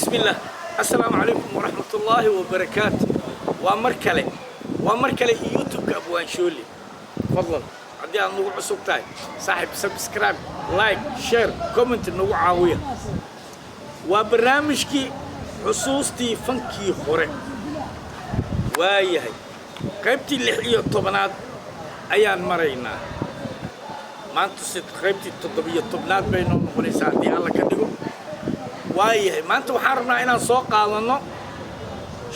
بسم الله السلام عليكم ورحمة الله وبركاته ومركلة يوتيوب أبوان شولي تفضل عندي أنا نوع عصب تاي صاحب سبسكرايب لايك شير كومنت نوع عاوية وبرنامجكي حصوصتي فنكي خوري وايهي قيبتي اللحية الطبنات أيان مرينا ما أنت ست قيبتي التطبية الطبنات بينهم وليس عندي الله كدقوا وايه ما أنت وحارنا إن سوق قالنا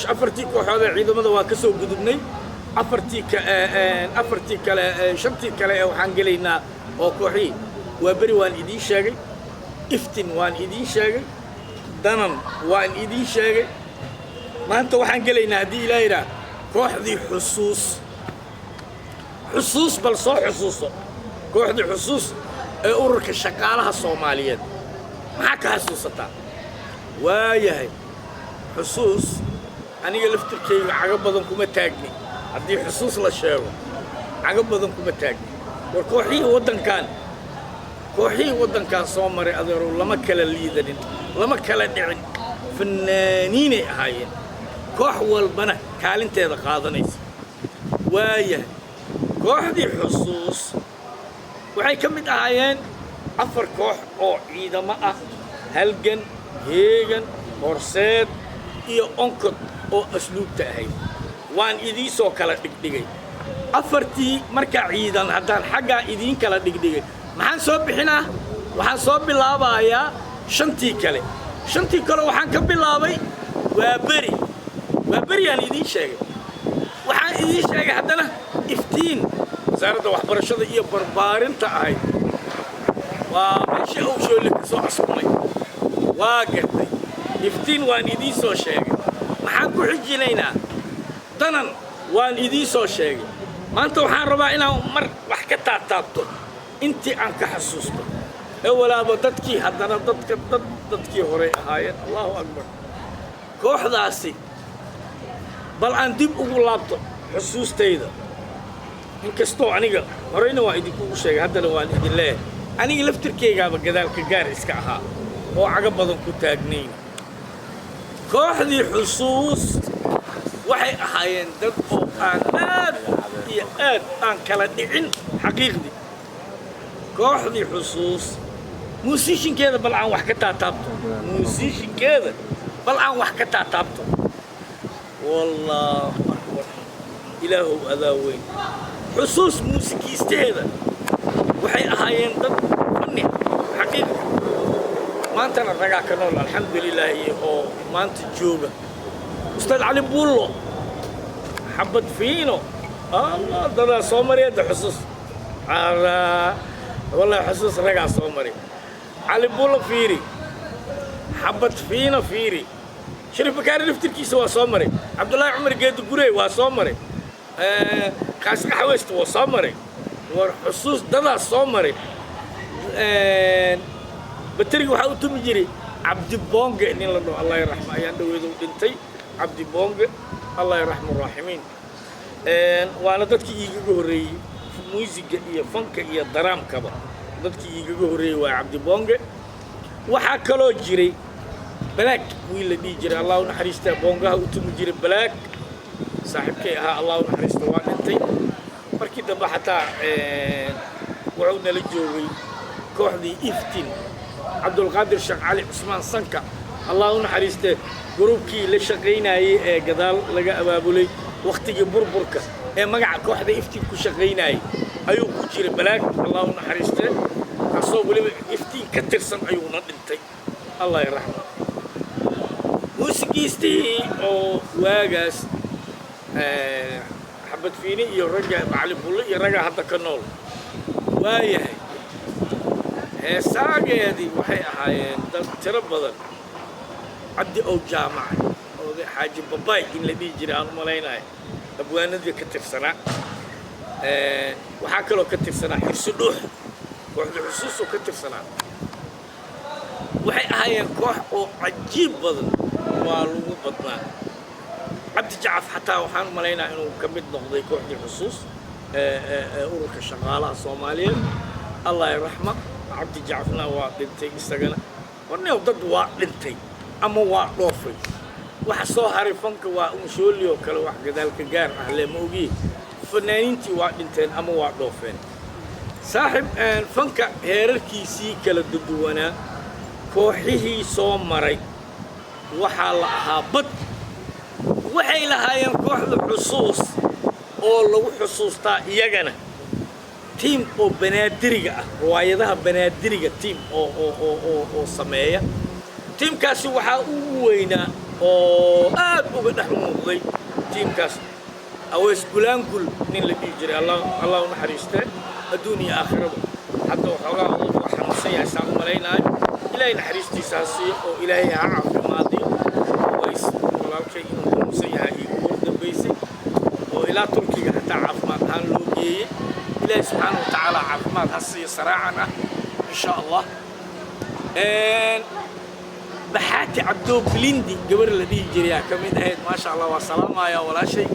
أفرتيك وحول عيد ماذا وكسو قدبني أفرتيك شمتيك لا وحنقلينا وكوحي وبري وان إدي شاقي إفتن وان إدي شاقي دنم وان إدي شاقي ما أنت وحنقلينا دي لايرا كوح ذي حصوص بل صو حصوصه كوح ذي حصوص أورك الشقالة الصوماليين معك حصوصتها وايهي حصوص أنا قلت لك عقب بدنكم تاجني عندي حصوص للشارع عقب بدنكم تاجني والكوحي ودن كان صومري أذرو لما كلا ليدرين لما كلا دعين فنانين هايين كوح والبنا كالين تيدا قاضنيس وايهي كوح دي حصوص وحي كمد هايين أفر كوح أو عيدا ماء هلجن هيجن horseed iyo onkod oo asluubta ahayd waan idin soo kala dhigdhigay afartii marka ciidan haddaan xagga idin kala dhigdhigay maxaan soo bixinaa waxaan soo bilaabayaa shantii kale waxaan ka bilaabay waa beri aan idin sheegay waxaan idin sheegay haddana iftiin wasaaradda waxbarashada iyo barbaarinta ahayd waa meeshii uu shoole ka soo askumay waa gartay iftiin waan idin soo sheegay maxaan ku xijinaynaa danan waan idin soo sheegay maanta waxaan rabaa inaan mar wax ka taataabto intii aan ka xasuusto ee walaaba dadkii haddana dadkii hore ahaayeen allahu akbar kooxdaasi bal aan dib ugu laabto xusuustayda inkastoo aniga horeyna waan idinkugu sheegay haddana waan idin leeyahay aniga laftirkaygaaba gadaalka gaar iska ahaa oo caga badan ku taagnayn kooxdii xusuus waxay ahaayeen dad oo aan aad iyo aad aan kala dhicin xaqiiqdii kooxdii xusuus muusiishinkeeda bal aan wax ka taataabto wallaahu akbar ilaahow adaa weyn xusuus muusikiisteeda waxay ahaayeen dad fanni xaqiiqdii maantana ragaa ka nool alxamdulilaahi oo maanta jooga ustaad cali buullo xabad fiino allah dadaa soo mariyada xusuus wallahi xusuus ragaa soo mari cali buullo fiiri xabad fiino fiiri sharif bakaari laftirkiisa waa soo maray cabdullaahi cumar geedi gurey waa soo maray qaasqa xaweysta waa soo maray war xusuus dadaa soo maray بترجع وحاول تمجري عبد بونج إن الله يرحمه أيان دويدو دنتي عبد بونج الله يرحم الراحمين وأنا دتك يجوري موسيقى يا فنك يا درام كبا دتك يجوري وعبد بونج وحكلو جري بلاك ويلا بيجري الله نحرسته بونجها وتمجري بلاك صاحبك ها الله نحرسته وانتي مركي دبا حتى وعودنا للجوري كوحدي إفتين عبد القادر الشيخ علي عثمان صنكا الله نحرسته جروبكي لشقيناي قدال لقى أبابولي وقتي بربركة مقع كوحدة إفتين كشقيناي أيو كجير بلاك الله نحرسته أصوب لي إفتين كترسن أيونا دنتي الله يرحمه موسيقيستي أو واجس حبت فيني يرجع معلم بولي يرجع حتى كنول وايه heesaageedii waxay ahaayeen dad tiro badan cabdi oo jaamac oo xaaji babay in la dhigi jiray aan malaynahay abwaanadii ka tirsanaa waxaa kaloo ka tirsanaa xirsi dhuux kooxda xusuus oo ka tirsanaa waxay ahaayeen koox oo cajiib badan waa lagu badnaa cabdi jacaf xataa waxaan malaynahay inuu ka mid noqday kooxdii xusuus ururka shaqaalaha soomaaliyeed allah yarxama عبد جعفنا وادنتي استغنا ورني ضد وادنتي أما وعطوفي وحصو هاري فنك ومشولي وكلا واحد كذلك جار أهل موجي فنانين تي وعدتين أما وعطوفين صاحب فنك هيركي سي كلا ددوانا كوحيه صوم مري وحال هابط وحي لهاين كوح الحصوص oo lagu xusuustaa iyagana team oo banaadiriga ah riwaayadaha banaadiriga team oo sameeya teamkaasi waxa uu weynaa oo aad uga dhex muuqday teamkaas awees gulaangul nin la dhigi jiray allah naxariistay adduuniya aakhirada hadda waxa xanuunsan yahay saan malaynayo ilaahay naxariistiisa siiyo oo ilaahay ha caafimaadiyo ways walaalkay inuu xanuunsan yahay ugu dambeysay إلى تركيا حتى عفمات هاللوجية إلى سبحانه وتعالى عفمات هالصي صراعنا إن شاء الله بحاتي عبدو بلندي قبل الذي جريا كمين هيد ما شاء الله وسلام يا ولا شيء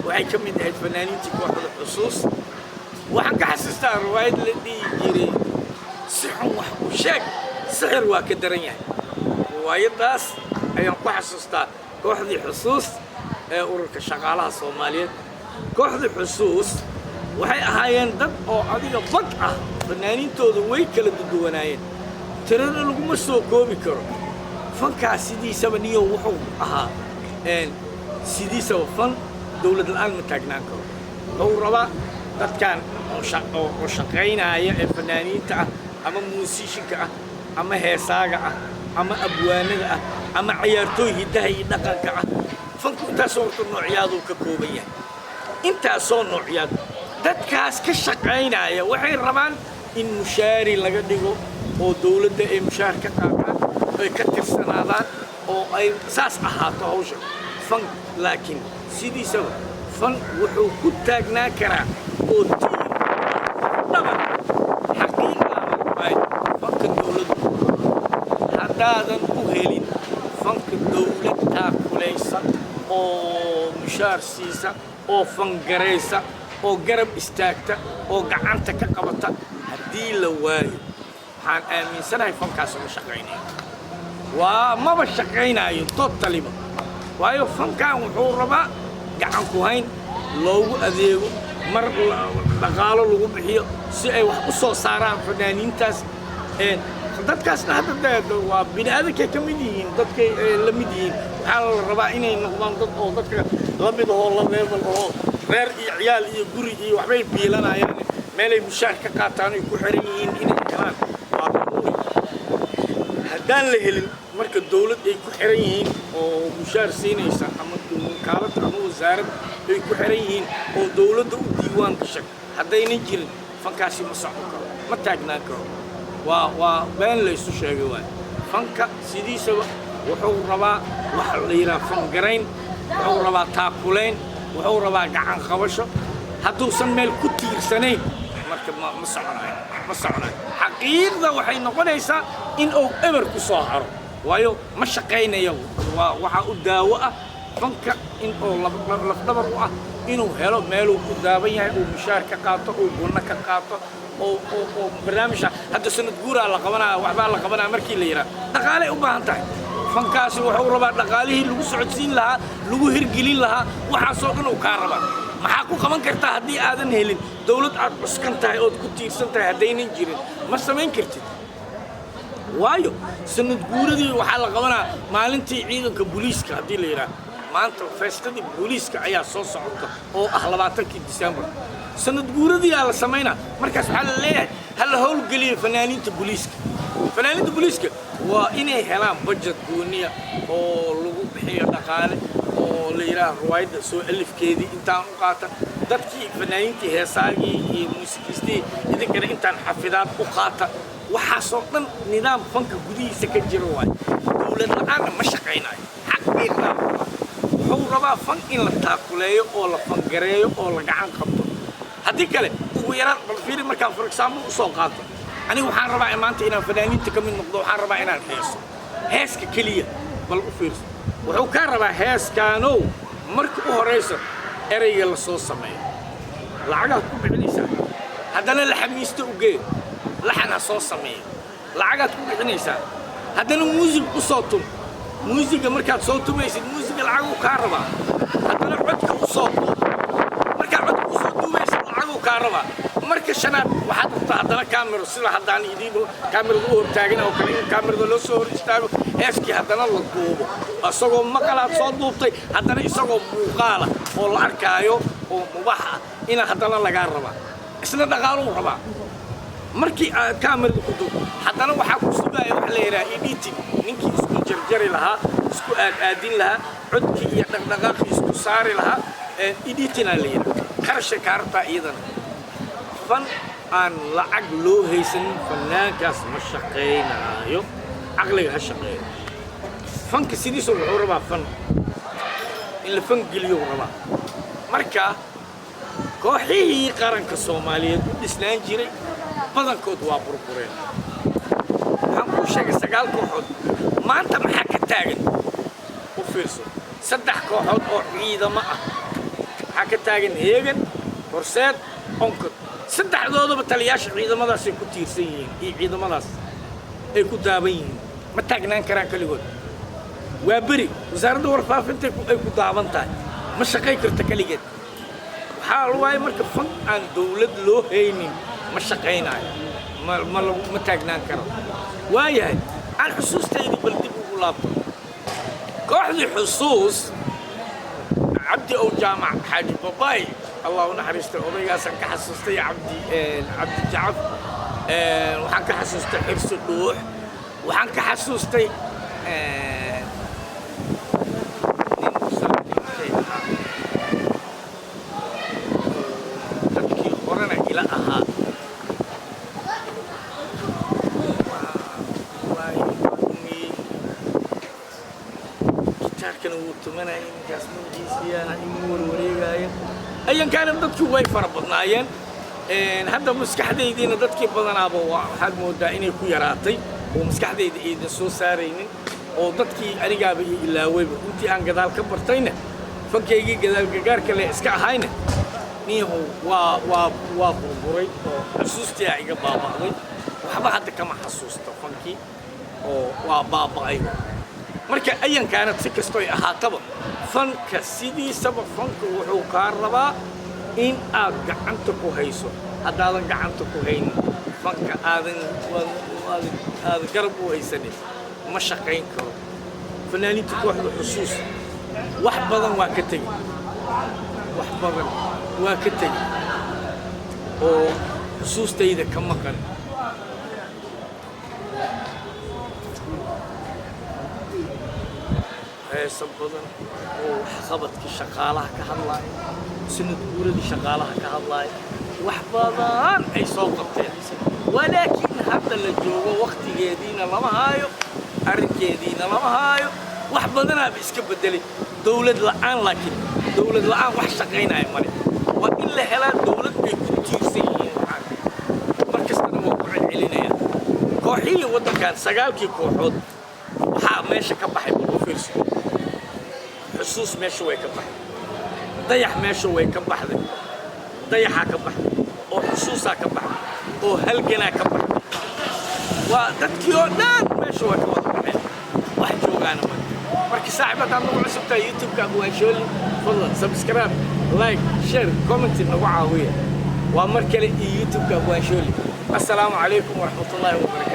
وهي كمين هيد فنانين تكون الخصوص وحق حسستها الروايد الذي جري سحر وشاك سحر وكدرين روايد ناس أيام حسستها كوحدي حصوص ururka shaqaalaha Soomaaliyeed kooxda xusuus waxay ahaayeen dad oo adiga bad ah fanaaniintooda way kala duwanaayeen tirada lagu ma soo koobi karo fankaas sidiisaba niyo wuxuu ahaa sidiisaba fan dawlad la'aan ma taagnaan karo oo raba dadkan oo shaqeynaya ee fanaaniinta ah ama muusiishinka ah ama heesaaga ah ama abwaanada ah ama ciyaartooy hidaha iyo dhaqanka ah فانكو انتا صورت النوعيات وككوبية انتا صور نوعيات دادكاس كشاقعين آية وحي الرمان إن مشاري لغدقو او دولة دا اي مشار كقاقات او يكتر سنادان او اي ساس احاطة هوشا فانك لكن سيدي سوا فانك وحو كتاقنا كرا او تير طبعا حقيقة فانك الدولة هدادا اهلين فانك الدولة تاكوليسا oo mushaar siisa oo fangareysa oo garab istaagta oo gacanta ka qabata hadii la waayo waxaan aaminsanahay fankaas ma shaqeynayo waa ma shaqeynayo totally waayo fankan wuxuu rabaa gacan ku hayn loogu adeego mar dhaqaalo lagu bixiyo si ay wax u soo saaraan fanaaniintaas dadkaasna hadda waa bini'aadamka ka mid yihiin dadkay la mid yihiin waxaa la rabaa inay noqdaan dad oo dadka la mid oo la level oo reer iyo ciyaal iyo guri iyo waxbay biilanayaan meelay mushaar ka qaataan ay ku xiran yihiin inay helaan haddaan la helin marka dawlad ay ku xiran yihiin oo mushaar siinaysa ama kaalad ama wasaarad ay ku xiran yihiin oo dawladda u diiwaan gashay haddaynan jirin fankaasi ma socon karo ma taagnaan karo وبين ليس شيء واحد فنك سيدي سوا وحور ربا وحلينا فنجرين وحور ربا تاكلين وحور ربا جعان خوشة هادو سمي الكتير سنين مركب ما صعنا حقيقة وحين نقول إيسا إن أو إبر كصاهر ويو مش شقينا يو وحقداوة فنك إن أو لفظبر إنه هلو ماله كدابية ومشاركة قاطع وبنك قاطع أو برنامج هذا سنة جورا لقبنا وحبا لقبنا مركي ليرا دقالي أبغى أنت فنكاس وحور بعد دقاليه لو سعودين لها لو هرجلين لها وحصوقنا وكهرباء ما حكوا كمان كرتا هدي آذن هيلين دولة أسكنتها أو كتير سنتها هدين جيرين ما سمين كرتي وايو سنة جورا دي وحال لقبنا مالنتي عيدك بوليس كهدي ليرا ما أنت فاستدي بوليس كأيا صوص عطا أو أحلاماتك ديسمبر سند جوردي على سمينا مركز حل ليه هل هول قليل فنانين بوليسك وإني هلام بجت بونية أو لغو بحية دقالة أو ليرا روايد سو ألف كيدي إنتان وقاتا دكي فنانين هساقي موسيقيستي إذا كان إنتان حفظات وقاتا وحاصلنا نظام فنك جدي سكجر رواي دولة الآن مشقينا حقيقة هو ربا فن إن لتاكليه أو لفنجريه أو لقعان خبطه هدي كله ويران بالفيلم مركان فرق سامو سوقات أنا وحان ربع إمانتي إنا فنانين تكمل نقطة وحان ربع إنا هيس ككلية بالأفيرس وحو كان ربع هيس كانوا مركو هريسة إري الصوص سمايا لعجة كوب عنيسة هذا اللي حميسته وجي لحنا صوص سمايا لعجة كوب عنيسة haddana muusig u soo tum muusiga markaad soo tumaysid muusiga lacag kaa rabaa haddana codka u soo duub markaad codka u soo duubaysid lacag kaa rabaa marka shanaad waxaad rabtaa haddana kaamiro sida haddaan idiin kaamirada u hortaagan oo kale in kaamirada loo soo hor istaago heeskii haddana la duubo isagoo maqalaad soo duubtay haddana isagoo muuqaala oo la arkaayo oo mubax ah ina haddana lagaa rabaa isna dhaqaaluu rabaa markii aad kaamirada ku duubto haddana waxaa ku sugaya wax la yidhaha editing ninkii isku jarjari lahaa isku aadin lahaa codkii iyo dhaqdhaqaaqii isku saari lahaa editingaa la yidhaha qarashay kaa rabtaa iyadana fan aan lacag loo haysanin fanaankaas ma shaqaynaayo caqliga ha shaqeeyo fanka sidiisa wuxuu rabaa fan in la fan geliyo rabaa marka kooxihii qaranka Soomaaliyeed u dhisnaan jiray badankood waa burbureen waxaan ku sheegay 9 kooxood maanta maxaa ka taagan u fiirso 3 kooxood oo ciidamo ah maxaa ka taagan heegan horseed onkod saddexdoodaba taliyaasha ciidamadaas ay ku tiirsan yihiin iyo ciidamadaas ay ku daaban yihiin ma taagnaan karaan kaligood waa beri wasaaradda warfaafinta ay ku daaban tahay ma shaqay karta kaligeed waxaa waaye marka fan aan dawlad loo haynin ma shaqaynayo ma taagnaan karo waayahay aan xusuustaydii bal dib ugu laabto kooxdii xusuus cabdi ow jaamac xaaji babaay الله ونحرسته أوميجا سنكحسستي عبد الجعف وحنك حسستي حرس الروح وحنك حسستي تبكي قرنا إلى أها كانوا تمنع إن كاسمو جيسيا إمور وريجايا أيًا كان ضدك واي فربطنايا هذا مسكحدي دينا ضدك بدنا أبوا حد مودعين كويراتي ومسكحدي دي سوسارين وضدك أنا جابي إلا ويب أنتي عن جدال كبرتين فكيجي جدال جار كله إسكع هاينه نيه و بروري حسوستي عيق بابا وي وحبا حتى كم حسوست فنكي وبابا أيوه marka ayan kaanad si kasto ay ahaataba fanka sidii sabab fanku wuxuu ka rabaa in aad gacanta ku hayso hadaadan gacanta ku hayn fanka aadan garab u haysanin ma shaqayn karo fanaaniinta kooxda xusuus wax badan waa ka tagi oo xusuustayda ka maqan سبضن وحخبت كشقالها كهلاي سند بوردي شقالها كهلاي وحبضان أي صوتين ولكن هذا اللي جوا وقت جدينا لما هايو أرد جدينا لما هايو وحبضنا بيسكب بدلي دولة الآن لكن دولة الآن وحشقينا يا مري وإلا هلا دولة بيكتير سيئين مركزنا موقع علينا كوحية وده كان سجالكي كوحود وحا ماشي كبحي بالوفيرسو حسوس ماشي ويا كبح ضيح ماشي ويا كبح ضيحها كبح أو حسوسها كبح أو هلجنا كبح وتذكير نان ماشي ويا كبح واحد جوعنا مركز صاحبة عندنا عصبة يوتيوب كأبو أجولي فضل سبسكرايب لايك شير كومنت نوعها ويا ومركز يوتيوب كأبو أجولي السلام عليكم ورحمة الله وبركاته.